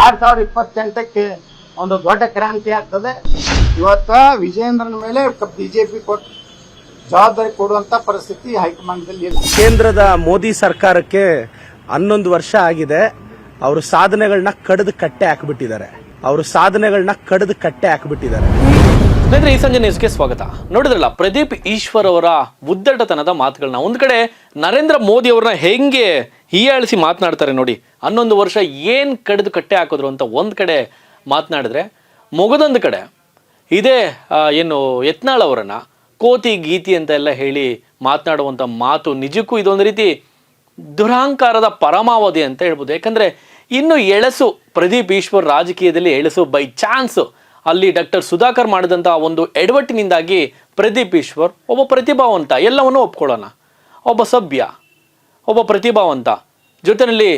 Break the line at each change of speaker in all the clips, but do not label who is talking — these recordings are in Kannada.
2028ಕ್ಕೆ ಒಂದು ದೊಡ್ಡ ಕ್ರಾಂತಿ ಆಗ್ತದೆ. ಇವತ್ತು ವಿಜೇಂದ್ರನ ಮೇಲೆ ಬಿಜೆಪಿ ಕೊಟ್ಟು ಜವಾಬ್ದಾರಿ ಕೊಡುವಂತ ಪರಿಸ್ಥಿತಿ ಹೈಕಮಾಂಡ್ದಲ್ಲಿ ಇಲ್ಲ.
ಕೇಂದ್ರದ ಮೋದಿ ಸರ್ಕಾರಕ್ಕೆ 11 ವರ್ಷ ಆಗಿದೆ. ಅವರು ಸಾಧನೆಗಳನ್ನ ಕಡಿದು ಕಟ್ಟೆ ಹಾಕಿಬಿಟ್ಟಿದ್ದಾರೆ.
ಸ್ನೇಹಿತರೆ, ಈ ಸಂಜೆ ನ್ಯೂಸ್ಗೆ ಸ್ವಾಗತ. ನೋಡಿದ್ರಲ್ಲ, ಪ್ರದೀಪ್ ಈಶ್ವರ್ ಅವರ ಉದ್ದಟತನದ ಮಾತುಗಳನ್ನ. ಒಂದ್ ಕಡೆ ನರೇಂದ್ರ ಮೋದಿ ಅವ್ರನ್ನ ಹೆಂಗೆ ಹೀಯಾಳಿಸಿ ಮಾತನಾಡ್ತಾರೆ ನೋಡಿ. 11 ವರ್ಷ ಏನ್ ಕಡಿದು ಕಟ್ಟೆ ಹಾಕಿದ್ರು ಅಂತ ಒಂದ್ ಕಡೆ ಮಾತನಾಡಿದ್ರೆ, ಮೊಗದೊಂದು ಕಡೆ ಇದೇ ಏನು ಯತ್ನಾಳ್ ಅವರನ್ನ ಕೋತಿ ಗೀತಿ ಅಂತ ಎಲ್ಲ ಹೇಳಿ ಮಾತನಾಡುವಂಥ ಮಾತು ನಿಜಕ್ಕೂ ಇದೊಂದು ರೀತಿ ದುರಹಂಕಾರದ ಪರಮಾವಧಿ ಅಂತ ಹೇಳ್ಬೋದು. ಯಾಕಂದರೆ ಇನ್ನು ಎಳಸು ಪ್ರದೀಪ್ ಈಶ್ವರ್ ರಾಜಕೀಯದಲ್ಲಿ ಎಳಸು ಬೈ ಚಾನ್ಸ್ ಅಲ್ಲಿ ಡಾಕ್ಟರ್ ಸುಧಾಕರ್ ಮಾಡಿದಂಥ ಒಂದು ಎಡವಟ್ಟಿನಿಂದಾಗಿ ಪ್ರದೀಪ್ ಈಶ್ವರ್ ಒಬ್ಬ ಪ್ರತಿಭಾವಂತ, ಎಲ್ಲವನ್ನೂ ಒಪ್ಕೊಳ್ಳೋಣ, ಒಬ್ಬ ಸಭ್ಯ, ಒಬ್ಬ ಪ್ರತಿಭಾವಂತ, ಜೊತೆಯಲ್ಲಿ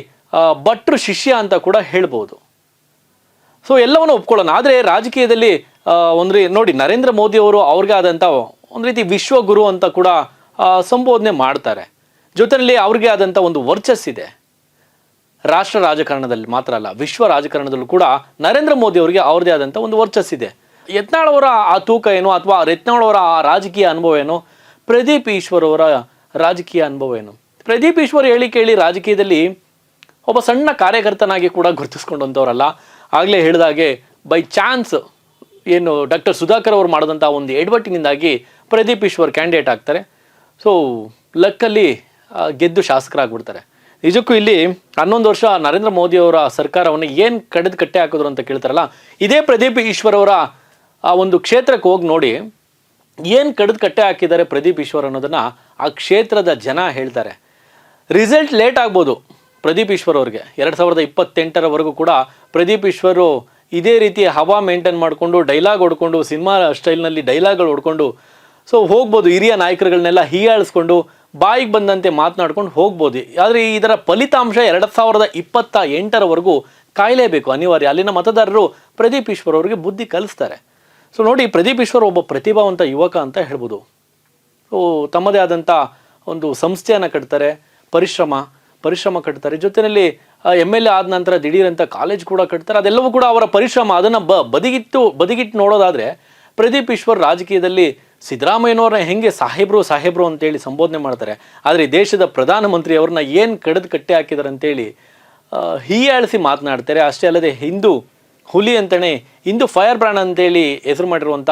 ಭಟ್ರು ಶಿಷ್ಯ ಅಂತ ಕೂಡ ಹೇಳ್ಬೋದು. ಸೊ ಎಲ್ಲವನ್ನು ಒಪ್ಕೊಳ್ಳೋಣ. ಆದರೆ ರಾಜಕೀಯದಲ್ಲಿ ನೋಡಿ, ನರೇಂದ್ರ ಮೋದಿ ಅವರು ಅವ್ರಿಗೆ ಆದಂಥ ಒಂದು ರೀತಿ ವಿಶ್ವಗುರು ಅಂತ ಕೂಡ ಸಂಬೋಧನೆ ಮಾಡ್ತಾರೆ. ಜೊತೆಯಲ್ಲಿ ಅವ್ರಿಗೆ ಆದಂಥ ಒಂದು ವರ್ಚಸ್ಸಿದೆ. ರಾಷ್ಟ್ರ ರಾಜಕಾರಣದಲ್ಲಿ ಮಾತ್ರ ಅಲ್ಲ, ವಿಶ್ವ ರಾಜಕಾರಣದಲ್ಲೂ ಕೂಡ ನರೇಂದ್ರ ಮೋದಿ ಅವರಿಗೆ ಅವ್ರದೇ ಆದಂಥ ಒಂದು ವರ್ಚಸ್ಸಿದೆ. ಯತ್ನಾಳ್ ಅವರ ಆ ತೂಕ ಏನು, ಅಥವಾ ಯತ್ನಾಳ್ ಅವರ ಆ ರಾಜಕೀಯ ಅನುಭವ ಏನು, ಪ್ರದೀಪ್ ಈಶ್ವರ್ ಅವರ ರಾಜಕೀಯ ಅನುಭವ ಏನು? ಪ್ರದೀಪ್ ಈಶ್ವರ್ ಹೇಳಿ ಕೇಳಿ ರಾಜಕೀಯದಲ್ಲಿ ಒಬ್ಬ ಸಣ್ಣ ಕಾರ್ಯಕರ್ತನಾಗಿ ಕೂಡ ಗುರುತಿಸ್ಕೊಂಡಂಥವ್ರಲ್ಲ. ಆಗಲೇ ಹೇಳಿದಾಗೆ ಬೈ ಚಾನ್ಸ್ ಏನು ಡಾಕ್ಟರ್ ಸುಧಾಕರ್ ಅವರು ಮಾಡಿದಂಥ ಒಂದು ಎಡವಟ್ಟಿನಿಂದಾಗಿ ಪ್ರದೀಪ್ ಈಶ್ವರ್ ಕ್ಯಾಂಡಿಡೇಟ್ ಆಗ್ತಾರೆ. ಸೊ ಲಕ್ಕಲ್ಲಿ ಗೆದ್ದು ಶಾಸಕರಾಗ್ಬಿಡ್ತಾರೆ. ನಿಜಕ್ಕೂ ಇಲ್ಲಿ 11 ವರ್ಷ ನರೇಂದ್ರ ಮೋದಿ ಅವರ ಸರ್ಕಾರವನ್ನು ಏನು ಕಡಿದು ಕಟ್ಟೆ ಹಾಕಿದ್ರು ಅಂತ ಕೇಳ್ತಾರಲ್ಲ, ಇದೇ ಪ್ರದೀಪ್ ಈಶ್ವರ್ ಅವರ ಆ ಒಂದು ಕ್ಷೇತ್ರಕ್ಕೆ ಹೋಗಿ ನೋಡಿ, ಏನು ಕಡಿದು ಕಟ್ಟೆ ಹಾಕಿದ್ದಾರೆ ಪ್ರದೀಪ್ ಈಶ್ವರ್ ಅನ್ನೋದನ್ನು ಆ ಕ್ಷೇತ್ರದ ಜನ ಹೇಳ್ತಾರೆ. ರಿಸಲ್ಟ್ ಲೇಟ್ ಆಗ್ಬೋದು ಪ್ರದೀಪ್ ಈಶ್ವರ್ ಅವ್ರಿಗೆ. 2028ರವರೆಗೂ ಕೂಡ ಪ್ರದೀಪ್ ಈಶ್ವರು ಇದೇ ರೀತಿ ಹವಾ ಮೇಂಟೈನ್ ಮಾಡಿಕೊಂಡು, ಡೈಲಾಗ್ ಹೊಡ್ಕೊಂಡು, ಸಿನಿಮಾ ಸ್ಟೈಲ್ನಲ್ಲಿ ಡೈಲಾಗ್ಗಳು ಹೊಡ್ಕೊಂಡು ಸೊ ಹೋಗ್ಬೋದು. ಹಿರಿಯ ನಾಯಕರುಗಳನ್ನೆಲ್ಲ ಹೀಯಾಳಿಸ್ಕೊಂಡು ಬಾಯಿಗೆ ಬಂದಂತೆ ಮಾತನಾಡ್ಕೊಂಡು ಹೋಗ್ಬೋದು. ಆದರೆ ಇದರ ಫಲಿತಾಂಶ 2028ರವರೆಗೂ ಕಾಯಲೇಬೇಕು, ಅನಿವಾರ್ಯ. ಅಲ್ಲಿನ ಮತದಾರರು ಪ್ರದೀಪ್ ಈಶ್ವರ್ ಅವರಿಗೆ ಬುದ್ಧಿ ಕಲಿಸ್ತಾರೆ. ಸೊ ನೋಡಿ, ಪ್ರದೀಪ್ ಈಶ್ವರ್ ಒಬ್ಬ ಪ್ರತಿಭಾವಂತ ಯುವಕ ಅಂತ ಹೇಳ್ಬೋದು. ಸೊ ತಮ್ಮದೇ ಆದಂಥ ಒಂದು ಸಂಸ್ಥೆಯನ್ನು ಕಟ್ತಾರೆ, ಪರಿಶ್ರಮ ಕಟ್ತಾರೆ. ಜೊತೆಯಲ್ಲಿ MLA ಆದ ನಂತರ ದಿಢೀರಂತ ಕಾಲೇಜ್ ಕೂಡ ಕಟ್ತಾರೆ. ಅದೆಲ್ಲವೂ ಕೂಡ ಅವರ ಪರಿಶ್ರಮ. ಅದನ್ನು ಬದಿಗಿಟ್ಟು ನೋಡೋದಾದರೆ ಪ್ರದೀಪ್ ಈಶ್ವರ್ ರಾಜಕೀಯದಲ್ಲಿ ಸಿದ್ದರಾಮಯ್ಯನವ್ರನ್ನ ಹೆಂಗೆ ಸಾಹೇಬ್ರು ಅಂತೇಳಿ ಸಂಬೋಧನೆ ಮಾಡ್ತಾರೆ. ಆದರೆ ಈ ದೇಶದ ಪ್ರಧಾನಮಂತ್ರಿ ಅವ್ರನ್ನ ಏನು ಕಡಿದು ಕಟ್ಟೆ ಹಾಕಿದ್ದಾರೆ ಅಂತೇಳಿ ಹೀಯಾಳಿಸಿ ಮಾತನಾಡ್ತಾರೆ. ಅಷ್ಟೇ ಅಲ್ಲದೆ ಹಿಂದೂ ಹುಲಿ ಅಂತಲೇ, ಹಿಂದೂ ಫೈರ್ ಬ್ರ್ಯಾಂಡ್ ಅಂತೇಳಿ ಹೆಸರು ಮಾಡಿರುವಂಥ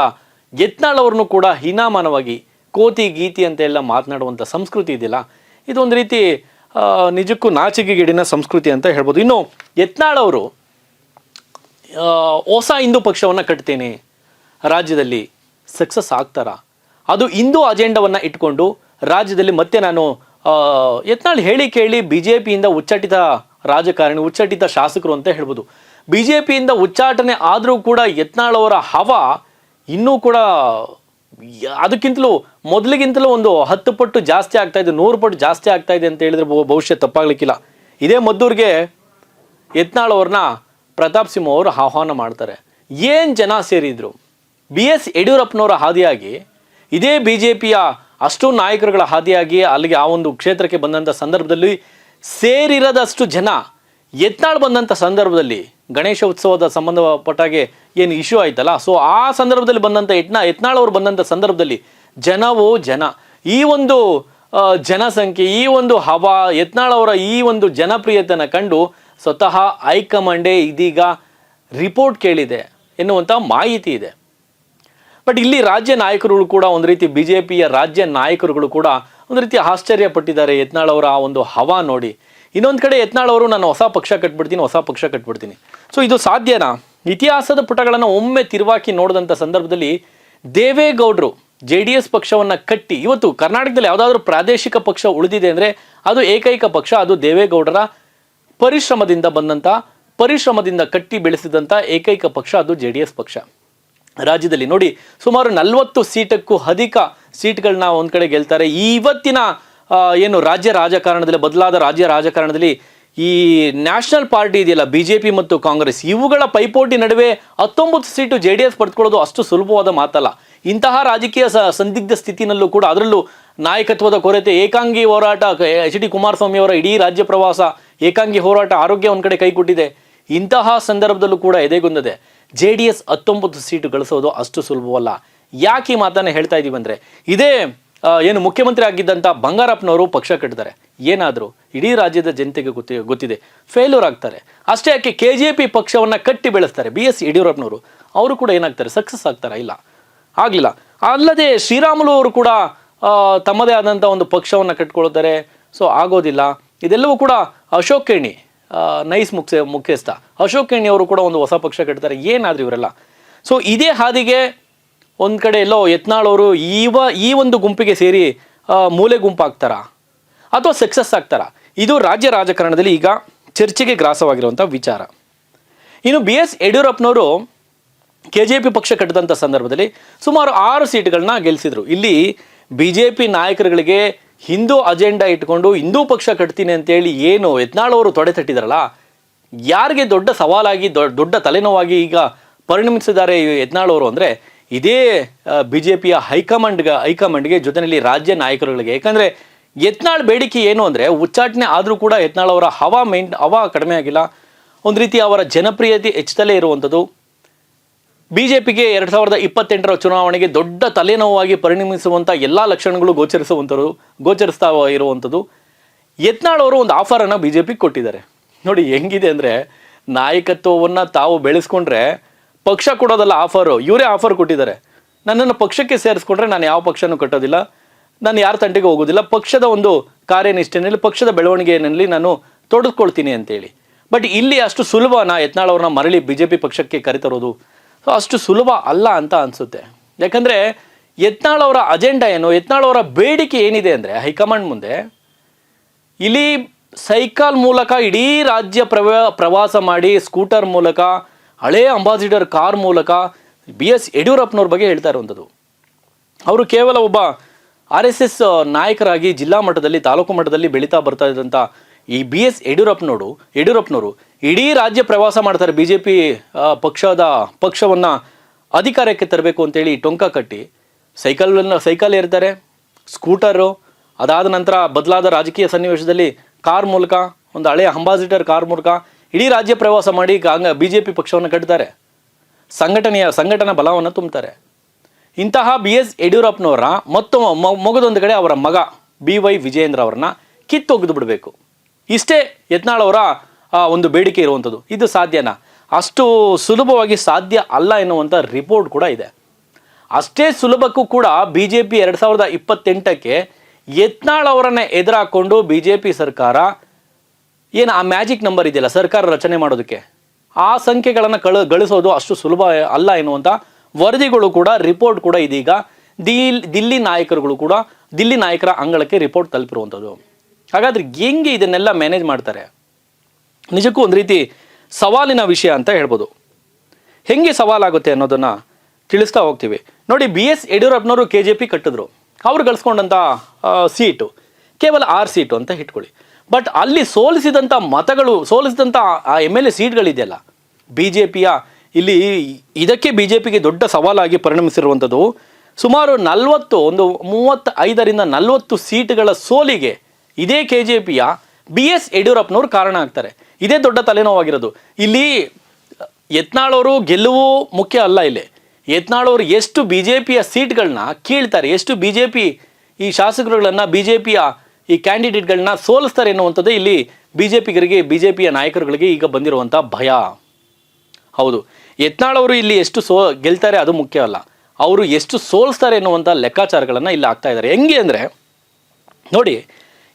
ಯತ್ನಾಳ್ ಅವ್ರನ್ನೂ ಕೂಡ ಹೀನಾಮಾನವಾಗಿ ಕೋತಿ ಗೀತಿ ಅಂತೆಲ್ಲ ಮಾತನಾಡುವಂಥ ಸಂಸ್ಕೃತಿ ಇದೆಯಲ್ಲ, ಇದೊಂದು ರೀತಿ ನಿಜಕ್ಕೂ ನಾಚಿಕೆಗೇಡಿನ ಸಂಸ್ಕೃತಿ ಅಂತ ಹೇಳ್ಬೋದು. ಇನ್ನು ಯತ್ನಾಳ್ ಅವರು ಹೊಸ ಹಿಂದೂ ಪಕ್ಷವನ್ನು ಕಟ್ತೇನೆ, ರಾಜ್ಯದಲ್ಲಿ ಸಕ್ಸಸ್ ಆಗ್ತಾರಾ? ಅದು ಹಿಂದೂ ಅಜೆಂಡವನ್ನು ಇಟ್ಕೊಂಡು ರಾಜ್ಯದಲ್ಲಿ ಮತ್ತೆ ನಾನು ಯತ್ನಾಳ್ ಹೇಳಿ ಕೇಳಿ BJPಯಿಂದ ಉಚ್ಚಾಟಿತ ರಾಜಕಾರಣಿ, ಉಚ್ಚಾಟಿತ ಶಾಸಕರು ಅಂತ ಹೇಳ್ಬೋದು. BJPಯಿಂದ ಉಚ್ಚಾಟನೆ ಆದರೂ ಕೂಡ ಯತ್ನಾಳ್ ಅವರ ಹವಾ ಇನ್ನೂ ಕೂಡ ಅದಕ್ಕಿಂತಲೂ ಮೊದಲಿಗಿಂತಲೂ ಒಂದು 10 ಪಟ್ಟು ಜಾಸ್ತಿ ಆಗ್ತಾ ಇದೆ, 100 ಪಟ್ಟು ಜಾಸ್ತಿ ಆಗ್ತಾ ಇದೆ ಅಂತ ಹೇಳಿದ್ರೆ ಬಹುಶಃ ತಪ್ಪಾಗ್ಲಿಕ್ಕಿಲ್ಲ. ಇದೇ ಮದ್ದೂರಿಗೆ ಯತ್ನಾಳ್ ಅವ್ರನ್ನ ಪ್ರತಾಪ್ ಸಿಂಹ ಅವರು ಆಹ್ವಾನ ಮಾಡ್ತಾರೆ. ಏನು ಜನ ಸೇರಿದ್ರು. BS ಯಡಿಯೂರಪ್ಪನವರ ಹಾದಿಯಾಗಿ, ಇದೇ BJPಯ ಅಷ್ಟು ನಾಯಕರುಗಳ ಹಾದಿಯಾಗಿ ಅಲ್ಲಿಗೆ ಆ ಒಂದು ಕ್ಷೇತ್ರಕ್ಕೆ ಬಂದಂಥ ಸಂದರ್ಭದಲ್ಲಿ ಸೇರಿರದಷ್ಟು ಜನ ಯತ್ನಾಳ್ ಬಂದಂಥ ಸಂದರ್ಭದಲ್ಲಿ, ಗಣೇಶ ಉತ್ಸವದ ಸಂಬಂಧಪಟ್ಟಾಗೆ ಏನು ಇಶ್ಯೂ ಆಯ್ತಲ್ಲ, ಸೊ ಆ ಸಂದರ್ಭದಲ್ಲಿ ಬಂದಂಥ ಯತ್ನಾಳ್ ಅವರು ಬಂದಂಥ ಸಂದರ್ಭದಲ್ಲಿ ಜನ ಈ ಒಂದು ಜನಸಂಖ್ಯೆ, ಈ ಒಂದು ಹವಾ, ಯತ್ನಾಳ್ ಅವರ ಈ ಒಂದು ಜನಪ್ರಿಯತೆಯನ್ನು ಕಂಡು ಸ್ವತಃ ಹೈಕಮಾಂಡೇ ಇದೀಗ ರಿಪೋರ್ಟ್ ಕೇಳಿದೆ ಎನ್ನುವಂಥ ಮಾಹಿತಿ ಇದೆ. ಬಟ್ ಇಲ್ಲಿ ರಾಜ್ಯ ನಾಯಕರುಗಳು ಕೂಡ ಒಂದು ರೀತಿ, BJPಯ ರಾಜ್ಯ ನಾಯಕರುಗಳು ಕೂಡ ಒಂದು ರೀತಿ ಆಶ್ಚರ್ಯಪಟ್ಟಿದ್ದಾರೆ ಯತ್ನಾಳ್ ಅವರ ಆ ಒಂದು ಹವಾ ನೋಡಿ. ಇನ್ನೊಂದು ಕಡೆ ಯತ್ನಾಳ್ ಅವರು ನಾನು ಹೊಸ ಪಕ್ಷ ಕಟ್ಬಿಡ್ತೀನಿ. ಸೊ ಇದು ಸಾಧ್ಯನಾ? ಇತಿಹಾಸದ ಪುಟಗಳನ್ನು ಒಮ್ಮೆ ತಿರುವಾಕಿ ನೋಡಿದಂಥ ಸಂದರ್ಭದಲ್ಲಿ ದೇವೇಗೌಡರು JDS ಪಕ್ಷವನ್ನು ಕಟ್ಟಿ, ಇವತ್ತು ಕರ್ನಾಟಕದಲ್ಲಿ ಯಾವುದಾದ್ರೂ ಪ್ರಾದೇಶಿಕ ಪಕ್ಷ ಉಳಿದಿದೆ ಅಂದರೆ ಅದು ಏಕೈಕ ಪಕ್ಷ, ಅದು ದೇವೇಗೌಡರ ಪರಿಶ್ರಮದಿಂದ ಕಟ್ಟಿ ಬೆಳೆಸಿದಂಥ ಏಕೈಕ ಪಕ್ಷ, ಅದು JDS ಪಕ್ಷ. ರಾಜ್ಯದಲ್ಲಿ ನೋಡಿ, ಸುಮಾರು 40 ಸೀಟಕ್ಕೂ ಅಧಿಕ ಸೀಟ್ಗಳನ್ನ ಒಂದು ಕಡೆ ಗೆಲ್ತಾರೆ. ಇವತ್ತಿನ ಏನು ಬದಲಾದ ರಾಜ್ಯ ರಾಜಕಾರಣದಲ್ಲಿ ಈ ನ್ಯಾಷನಲ್ ಪಾರ್ಟಿ ಇದೆಯಲ್ಲ, BJP ಮತ್ತು ಕಾಂಗ್ರೆಸ್, ಇವುಗಳ ಪೈಪೋಟಿ ನಡುವೆ 19 ಸೀಟು JDS ಪಡೆದುಕೊಳ್ಳೋದು ಅಷ್ಟು ಸುಲಭವಾದ ಮಾತಲ್ಲ. ಇಂತಹ ರಾಜಕೀಯ ಸಂದಿಗ್ಧ ಸ್ಥಿತಿನಲ್ಲೂ ಕೂಡ, ಅದರಲ್ಲೂ ನಾಯಕತ್ವದ ಕೊರತೆ, ಏಕಾಂಗಿ ಹೋರಾಟ, HD ಕುಮಾರಸ್ವಾಮಿ ಅವರ ಇಡೀ ರಾಜ್ಯ ಪ್ರವಾಸ, ಏಕಾಂಗಿ ಹೋರಾಟ, ಆರೋಗ್ಯ ಒಂದು ಕಡೆ ಕೈಕೊಟ್ಟಿದೆ. ಇಂತಹ ಸಂದರ್ಭದಲ್ಲೂ ಕೂಡ ಎದೆಗುಂದದೆ JDS 19 ಸೀಟು ಗಳಿಸೋದು ಅಷ್ಟು ಸುಲಭವಲ್ಲ. ಯಾಕೆ ಈ ಮಾತನ್ನ ಹೇಳ್ತಾ ಇದೀವಿ ಅಂದ್ರೆ, ಇದೇ ಏನು ಮುಖ್ಯಮಂತ್ರಿ ಆಗಿದ್ದಂಥ ಬಂಗಾರಪ್ಪನವರು ಪಕ್ಷ ಕಟ್ಟಿದ್ದಾರೆ. ಏನಾದರೂ ಇಡೀ ರಾಜ್ಯದ ಜನತೆಗೆ ಗೊತ್ತಿದೆ ಫೇಲ್ಯೂರ್ ಆಗ್ತಾರೆ. ಅಷ್ಟೇ ಯಾಕೆ KJP ಪಕ್ಷವನ್ನ ಕಟ್ಟಿ ಬೆಳೆಸ್ತಾರೆ BS ಯಡಿಯೂರಪ್ಪನವರು. ಅವರು ಕೂಡ ಏನಾಗ್ತಾರೆ, ಸಕ್ಸಸ್ ಆಗ್ತಾರಾ? ಇಲ್ಲ, ಆಗಲಿಲ್ಲ. ಅಲ್ಲದೆ ಶ್ರೀರಾಮುಲು ಅವರು ಕೂಡ ತಮ್ಮದೇ ಆದಂಥ ಒಂದು ಪಕ್ಷವನ್ನು ಕಟ್ಕೊಳ್ತಾರೆ. ಸೊ ಆಗೋದಿಲ್ಲ. ಇದೆಲ್ಲವೂ ಕೂಡ ಅಶೋಕ್ ಕೇಣಿ, ನೈಸ್ ಮುಖ್ಯಸ್ಥ ಅಶೋಕ್ ಕೇಣಿ ಅವರು ಕೂಡ ಒಂದು ಹೊಸ ಪಕ್ಷ ಕಟ್ತಾರೆ. ಏನಾದ್ರು ಇವರೆಲ್ಲ. ಸೊ ಇದೇ ಹಾದಿಗೆ ಒಂದು ಕಡೆ ಎಲ್ಲೋ ಯತ್ನಾಳ್ ಅವರು ಈ ಒಂದು ಗುಂಪಿಗೆ ಸೇರಿ ಮೂಲೆ ಗುಂಪಾಗ್ತಾರಾ ಅಥವಾ ಸಕ್ಸಸ್ ಆಗ್ತಾರಾ? ಇದು ರಾಜ್ಯ ರಾಜಕಾರಣದಲ್ಲಿ ಈಗ ಚರ್ಚೆಗೆ ಗ್ರಾಸವಾಗಿರುವಂಥ ವಿಚಾರ. ಇನ್ನು BS ಯಡಿಯೂರಪ್ಪನವರು KJP ಪಕ್ಷ ಕಟ್ಟಿದಂಥ ಸಂದರ್ಭದಲ್ಲಿ ಸುಮಾರು 6 ಸೀಟ್ಗಳನ್ನ ಗೆಲ್ಲಿಸಿದ್ರು. ಇಲ್ಲಿ BJP ನಾಯಕರುಗಳಿಗೆ ಹಿಂದೂ ಅಜೆಂಡಾ ಇಟ್ಕೊಂಡು ಹಿಂದೂ ಪಕ್ಷ ಕಟ್ತೀನಿ ಅಂತೇಳಿ ಏನು ಯತ್ನಾಳ್ ಅವರು ತೊಡೆ ತಟ್ಟಿದಾರಲ್ಲ, ಯಾರಿಗೆ ದೊಡ್ಡ ಸವಾಲಾಗಿ ದೊಡ್ಡ ತಲೆನೋವಾಗಿ ಈಗ ಪರಿಣಮಿಸಿದ್ದಾರೆ ಯತ್ನಾಳ್ ಅವರು ಅಂದರೆ ಇದೇ BJPಯ ಹೈಕಮಾಂಡ್ಗೆ ಜೊತೆಯಲ್ಲಿ ರಾಜ್ಯ ನಾಯಕರುಗಳಿಗೆ. ಯಾಕಂದರೆ ಯತ್ನಾಳ್ ಬೇಡಿಕೆ ಏನು ಅಂದರೆ, ಉಚ್ಚಾಟನೆ ಆದರೂ ಕೂಡ ಯತ್ನಾಳ್ ಅವರ ಹವಾ ಕಡಿಮೆ ಆಗಿಲ್ಲ. ಒಂದು ರೀತಿ ಅವರ ಜನಪ್ರಿಯತೆ ಹೆಚ್ಚುತ್ತಲೇ ಇರುವಂಥದ್ದು. BJPಗೆ 2028ರ ಚುನಾವಣೆಗೆ ದೊಡ್ಡ ತಲೆನೋವಾಗಿ ಪರಿಣಮಿಸುವಂಥ ಎಲ್ಲ ಲಕ್ಷಣಗಳು ಗೋಚರಿಸ್ತಾ ಇರುವಂಥದ್ದು. ಯತ್ನಾಳ್ ಅವರು ಒಂದು ಆಫರನ್ನು BJPಗೆ ಕೊಟ್ಟಿದ್ದಾರೆ. ನೋಡಿ ಹೆಂಗಿದೆ ಅಂದರೆ, ನಾಯಕತ್ವವನ್ನು ತಾವು ಬೆಳೆಸ್ಕೊಂಡ್ರೆ ಪಕ್ಷ ಕೊಡೋದಲ್ಲ ಆಫರು, ಇವರೇ ಆಫರ್ ಕೊಟ್ಟಿದ್ದಾರೆ. ನನ್ನನ್ನು ಪಕ್ಷಕ್ಕೆ ಸೇರಿಸ್ಕೊಂಡ್ರೆ ನಾನು ಯಾವ ಪಕ್ಷನೂ ಕಟ್ಟೋದಿಲ್ಲ, ನಾನು ಯಾರ ತಂಟೆಗೆ ಹೋಗೋದಿಲ್ಲ, ಪಕ್ಷದ ಒಂದು ಕಾರ್ಯನಿಷ್ಠೆಯಲ್ಲಿ ಪಕ್ಷದ ಬೆಳವಣಿಗೆಯಲ್ಲಿ ನಾನು ತೊಡಗಿಸ್ಕೊಳ್ತೀನಿ ಅಂತೇಳಿ. ಬಟ್ ಇಲ್ಲಿ ಅಷ್ಟು ಸುಲಭನ ಯತ್ನಾಳ್ ಅವ್ರನ್ನ ಮರಳಿ BJP ಪಕ್ಷಕ್ಕೆ ಕರೆತರೋದು? ಸೊ ಅಷ್ಟು ಸುಲಭ ಅಲ್ಲ ಅಂತ ಅನಿಸುತ್ತೆ. ಯಾಕಂದರೆ ಯತ್ನಾಳ್ ಅವರ ಅಜೆಂಡಾ ಏನು, ಯತ್ನಾಳ್ ಅವರ ಬೇಡಿಕೆ ಏನಿದೆ ಅಂದರೆ, ಹೈಕಮಾಂಡ್ ಮುಂದೆ ಇಲ್ಲಿ ಸೈಕಲ್ ಮೂಲಕ ಇಡೀ ರಾಜ್ಯ ಪ್ರವಾಸ ಮಾಡಿ, ಸ್ಕೂಟರ್ ಮೂಲಕ, ಹಳೇ ಅಂಬಾಸಿಡರ್ ಕಾರ್ ಮೂಲಕ BS ಯಡಿಯೂರಪ್ಪನವ್ರ ಬಗ್ಗೆ ಹೇಳ್ತಾ ಇರುವಂಥದ್ದು. ಅವರು ಕೇವಲ ಒಬ್ಬ RSS ನಾಯಕರಾಗಿ ಜಿಲ್ಲಾ ಮಟ್ಟದಲ್ಲಿ, ತಾಲೂಕು ಮಟ್ಟದಲ್ಲಿ ಬೆಳೀತಾ ಬರ್ತಾ ಇದ್ದಂಥ ಈ BS ಯಡಿಯೂರಪ್ಪನವರು ಇಡೀ ರಾಜ್ಯ ಪ್ರವಾಸ ಮಾಡ್ತಾರೆ. BJP ಪಕ್ಷವನ್ನು ಅಧಿಕಾರಕ್ಕೆ ತರಬೇಕು ಅಂತೇಳಿ ಟೊಂಕ ಕಟ್ಟಿ ಸೈಕಲ್ ಏರ್ತಾರೆ, ಸ್ಕೂಟರು, ಅದಾದ ನಂತರ ಬದಲಾದ ರಾಜಕೀಯ ಸನ್ನಿವೇಶದಲ್ಲಿ ಕಾರ್ ಮೂಲಕ, ಒಂದು ಹಳೆಯ ಅಂಬಾಸಿಡರ್ ಕಾರ್ ಮೂಲಕ ಇಡೀ ರಾಜ್ಯ ಪ್ರವಾಸ ಮಾಡಿ BJP ಪಕ್ಷವನ್ನು ಕಟ್ತಾರೆ, ಸಂಘಟನಾ ಬಲವನ್ನು ತುಂಬ್ತಾರೆ. ಇಂತಹ BS ಯಡಿಯೂರಪ್ಪನವರ ಮೊಗದೊಂದು ಕಡೆ ಅವರ ಮಗ BY ವಿಜಯೇಂದ್ರ ಅವರನ್ನ ಕಿತ್ತೊಗೆದು ಬಿಡಬೇಕು. ಇಷ್ಟೇ ಯತ್ನಾಳ್ ಅವರ ಒಂದು ಬೇಡಿಕೆ ಇರುವಂಥದ್ದು. ಇದು ಸಾಧ್ಯನಾ? ಅಷ್ಟು ಸುಲಭವಾಗಿ ಸಾಧ್ಯ ಅಲ್ಲ ಎನ್ನುವಂಥ ರಿಪೋರ್ಟ್ ಕೂಡ ಇದೆ. ಅಷ್ಟೇ ಸುಲಭಕ್ಕೂ ಕೂಡ BJP 2028ಕ್ಕೆ ಯತ್ನಾಳ್ ಅವರನ್ನ ಎದುರಾಕೊಂಡು BJP ಸರ್ಕಾರ ಏನು ಆ ಮ್ಯಾಜಿಕ್ ನಂಬರ್ ಇದೆಯಲ್ಲ ಸರ್ಕಾರ ರಚನೆ ಮಾಡೋದಕ್ಕೆ, ಆ ಸಂಖ್ಯೆಗಳನ್ನು ಗಳಿಸೋದು ಅಷ್ಟು ಸುಲಭ ಅಲ್ಲ ಎನ್ನುವಂಥ ವರದಿಗಳು ಕೂಡ, ರಿಪೋರ್ಟ್ ಕೂಡ ಇದೀಗ ದಿಲ್ಲಿ ನಾಯಕರ ಅಂಗಳಕ್ಕೆ ರಿಪೋರ್ಟ್ ತಲುಪಿರುವಂಥದ್ದು. ಹಾಗಾದ್ರೆ ಹೆಂಗೆ ಇದನ್ನೆಲ್ಲ ಮ್ಯಾನೇಜ್ ಮಾಡ್ತಾರೆ? ನಿಜಕ್ಕೂ ಒಂದು ರೀತಿ ಸವಾಲಿನ ವಿಷಯ ಅಂತ ಹೇಳ್ಬೋದು. ಹೆಂಗೆ ಸವಾಲಾಗುತ್ತೆ ಅನ್ನೋದನ್ನ ತಿಳಿಸ್ತಾ ಹೋಗ್ತೀವಿ. ನೋಡಿ, BS ಯಡಿಯೂರಪ್ಪನವರು KJP ಕಟ್ಟಿದ್ರು, ಅವ್ರು ಗಳಿಸ್ಕೊಂಡಂಥ ಸೀಟು ಕೇವಲ 6 ಸೀಟು ಅಂತ ಇಟ್ಕೊಳ್ಳಿ. ಬಟ್ ಅಲ್ಲಿ ಸೋಲಿಸಿದಂಥ ಆ MLA ಸೀಟ್ಗಳಿದೆಯಲ್ಲ BJPಯ, ಇಲ್ಲಿ ಇದಕ್ಕೆ BJPಗೆ ದೊಡ್ಡ ಸವಾಲಾಗಿ ಪರಿಣಮಿಸಿರುವಂಥದ್ದು. ಸುಮಾರು 35ರಿಂದ 40 ಸೀಟುಗಳ ಸೋಲಿಗೆ ಇದೇ KJPಯ BS ಯಡಿಯೂರಪ್ಪನವರು ಕಾರಣ ಆಗ್ತಾರೆ. ಇದೇ ದೊಡ್ಡ ತಲೆನೋವಾಗಿರೋದು. ಇಲ್ಲಿ ಯತ್ನಾಳ್ ಅವರು ಗೆಲುವು ಮುಖ್ಯ ಅಲ್ಲ. ಇಲ್ಲಿ ಯತ್ನಾಳ್ ಅವರು ಎಷ್ಟು BJPಯ ಸೀಟ್ಗಳನ್ನ ಕೀಳ್ತಾರೆ, ಎಷ್ಟು BJP ಈ ಶಾಸಕರುಗಳನ್ನ, BJPಯ ಈ ಕ್ಯಾಂಡಿಡೇಟ್ಗಳನ್ನ ಸೋಲಿಸ್ತಾರೆ ಎನ್ನುವಂಥದ್ದು ಇಲ್ಲಿ BJPಯ ನಾಯಕರುಗಳಿಗೆ ಈಗ ಬಂದಿರುವಂಥ ಭಯ. ಹೌದು, ಯತ್ನಾಳ್ ಅವರು ಇಲ್ಲಿ ಎಷ್ಟು ಗೆಲ್ತಾರೆ ಅದು ಮುಖ್ಯ ಅಲ್ಲ, ಅವರು ಎಷ್ಟು ಸೋಲಿಸ್ತಾರೆ ಎನ್ನುವಂಥ ಲೆಕ್ಕಾಚಾರಗಳನ್ನು ಇಲ್ಲಿ ಆಗ್ತಾ ಇದ್ದಾರೆ. ಹೆಂಗೆ ಅಂದರೆ ನೋಡಿ,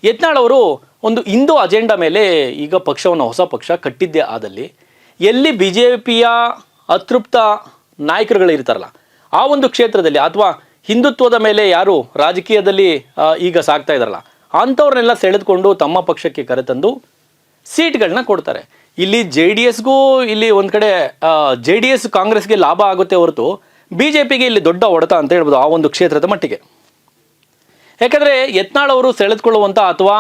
ಯತ್ನಾಳ್ ಅವರು ಒಂದು ಹಿಂದೂ ಅಜೆಂಡಾ ಮೇಲೆ ಈಗ ಹೊಸ ಪಕ್ಷ ಕಟ್ಟಿದ್ದೇ ಆದಲ್ಲಿ ಎಲ್ಲಿ BJPಯ ಅತೃಪ್ತ ನಾಯಕರುಗಳು ಇರ್ತಾರಲ್ಲ ಆ ಒಂದು ಕ್ಷೇತ್ರದಲ್ಲಿ, ಅಥವಾ ಹಿಂದುತ್ವದ ಮೇಲೆ ಯಾರು ರಾಜಕೀಯದಲ್ಲಿ ಈಗ ಸಾಗ್ತಾ ಇದ್ದಾರಲ್ಲ ಅಂಥವ್ರನ್ನೆಲ್ಲ ಸೆಳೆದುಕೊಂಡು ತಮ್ಮ ಪಕ್ಷಕ್ಕೆ ಕರೆತಂದು ಸೀಟ್ಗಳನ್ನ ಕೊಡ್ತಾರೆ. ಇಲ್ಲಿ JDSಗೂ ಇಲ್ಲಿ ಒಂದು ಕಡೆ JDS ಕಾಂಗ್ರೆಸ್ಗೆ ಲಾಭ ಆಗುತ್ತೆ ಹೊರತು BJPಗೆ ಇಲ್ಲಿ ದೊಡ್ಡ ಹೊಡೆತ ಅಂತ ಹೇಳ್ಬೋದು ಆ ಒಂದು ಕ್ಷೇತ್ರದ ಮಟ್ಟಿಗೆ. ಯಾಕಂದರೆ ಯತ್ನಾಳ್ ಅವರು ಸೆಳೆದುಕೊಳ್ಳುವಂತಹ ಅಥವಾ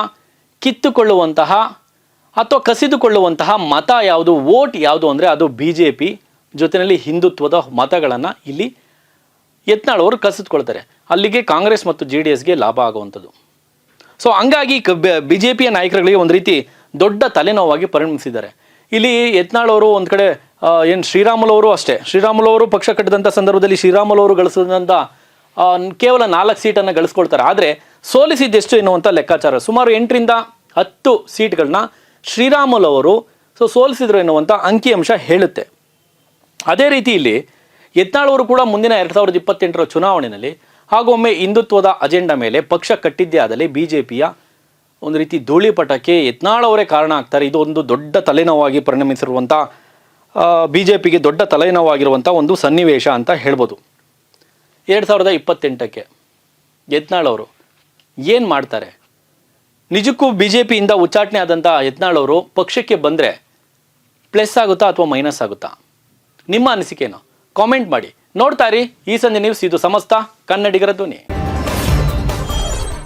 ಕಿತ್ತುಕೊಳ್ಳುವಂತಹ ಅಥವಾ ಕಸಿದುಕೊಳ್ಳುವಂತಹ ಮತ ಯಾವುದು, ವೋಟ್ ಯಾವುದು ಅಂದರೆ ಅದು BJP ಜೊತೆಯಲ್ಲಿ ಹಿಂದುತ್ವದ ಮತಗಳನ್ನು ಇಲ್ಲಿ ಯತ್ನಾಳ್ ಅವರು ಕಸಿದುಕೊಳ್ತಾರೆ. ಅಲ್ಲಿಗೆ ಕಾಂಗ್ರೆಸ್ ಮತ್ತು JDSಗೆ ಲಾಭ ಆಗುವಂಥದ್ದು. ಸೊ ಹಂಗಾಗಿ BJPಯ ನಾಯಕರುಗಳಿಗೆ ಒಂದು ರೀತಿ ದೊಡ್ಡ ತಲೆನೋವಾಗಿ ಪರಿಣಮಿಸಿದ್ದಾರೆ. ಇಲ್ಲಿ ಯತ್ನಾಳ್ ಅವರು ಒಂದು ಕಡೆ ಏನು ಶ್ರೀರಾಮುಲು ಅವರು ಅಷ್ಟೇ, ಶ್ರೀರಾಮುಲು ಅವರು ಪಕ್ಷ ಕಟ್ಟಿದಂಥ ಸಂದರ್ಭದಲ್ಲಿ ಶ್ರೀರಾಮುಲು ಅವರು ಗಳಿಸಿದಂಥ ಕೇವಲ 4 ಸೀಟನ್ನು ಗಳಿಸ್ಕೊಳ್ತಾರೆ. ಆದರೆ ಸೋಲಿಸಿದ್ದೆಷ್ಟು ಎನ್ನುವಂಥ ಲೆಕ್ಕಾಚಾರ ಸುಮಾರು 8ರಿಂದ 10 ಸೀಟ್ಗಳನ್ನ ಶ್ರೀರಾಮುಲು ಅವರು ಸೋಲಿಸಿದ್ರು ಎನ್ನುವಂಥ ಅಂಕಿಅಂಶ ಹೇಳುತ್ತೆ. ಅದೇ ರೀತಿ ಇಲ್ಲಿ ಯತ್ನಾಳ್ ಅವರು ಕೂಡ ಮುಂದಿನ 2028ರ ಚುನಾವಣೆಯಲ್ಲಿ ಹಾಗೂ ಒಮ್ಮೆ ಹಿಂದುತ್ವದ ಅಜೆಂಡಾ ಮೇಲೆ ಪಕ್ಷ ಕಟ್ಟಿದ್ದೇ ಆದಲ್ಲಿ ಬಿಜೆಪಿಯ ಒಂದು ರೀತಿ ಧೂಳಿಪಟಕ್ಕೆ ಯತ್ನಾಳ್ ಅವರೇ ಕಾರಣ ಆಗ್ತಾರೆ. ಇದು ಒಂದು ದೊಡ್ಡ ತಲೆನೋವಾಗಿ ಪರಿಣಮಿಸಿರುವಂಥ ಬಿಜೆಪಿಗೆ ದೊಡ್ಡ ತಲೆನೋವಾಗಿರುವಂಥ ಒಂದು ಸನ್ನಿವೇಶ ಅಂತ ಹೇಳ್ಬೋದು. 2028ಕ್ಕೆ ಯತ್ನಾಳ್ ಅವರು ಏನು ಮಾಡ್ತಾರೆ? ನಿಜಕ್ಕೂ ಬಿಜೆಪಿಯಿಂದ ಉಚ್ಚಾಟನೆ ಆದಂಥ ಯತ್ನಾಳ್ ಅವರು ಪಕ್ಷಕ್ಕೆ ಬಂದರೆ ಪ್ಲಸ್ ಆಗುತ್ತಾ ಅಥವಾ ಮೈನಸ್ ಆಗುತ್ತಾ? ನಿಮ್ಮ ಅನಿಸಿಕೆಯನ್ನು ಕಾಮೆಂಟ್ ಮಾಡಿ. ನೋಡ್ತಾ ಇರಿ ಈ ಸಂಜೆ ನ್ಯೂಸ್, ಇದು ಸಮಸ್ತ ಕನ್ನಡಿಗರ ಧ್ವನಿ.